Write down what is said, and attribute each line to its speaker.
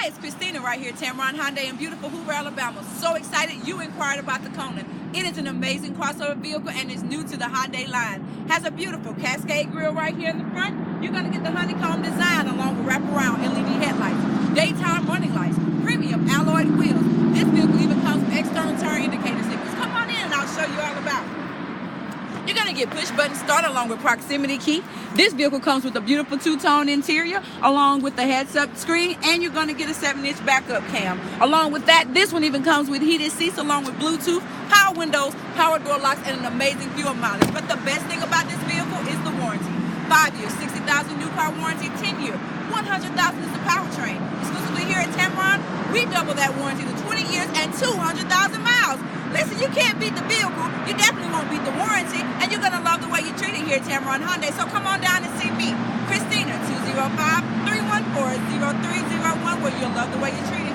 Speaker 1: Hi, it's Christina right here, Tameron Hyundai in beautiful Hoover, Alabama. So excited you inquired about the Kona. It is an amazing crossover vehicle and is new to the Hyundai line. Has a beautiful Cascade grille right here in the front. You're going to get the honeycomb design along with wraparound LED headlights, daytime running lights, premium alloyed wheels. This vehicle even comes with external turn indicator signals. Come on in and I'll show you all about it. You're going to get push button start along with proximity key. This vehicle comes with a beautiful two-tone interior along with the heads-up screen, and you're going to get a 7-inch backup cam. Along with that, this one even comes with heated seats along with Bluetooth, power windows, power door locks, and an amazing fuel mileage. But the best thing about this vehicle is the warranty. 5 years, 60,000 new car warranty, 10 year, 100,000 is the powertrain. Exclusively here at Tameron, we double that warranty to 20 years and 200,000 miles. Listen, you can't beat the vehicle, you definitely won't beat the warranty, and you're gonna love the way you're treated here at Tameron Hyundai. So come on down and see me, Christina, 205-314-0301, where you'll love the way you're treated.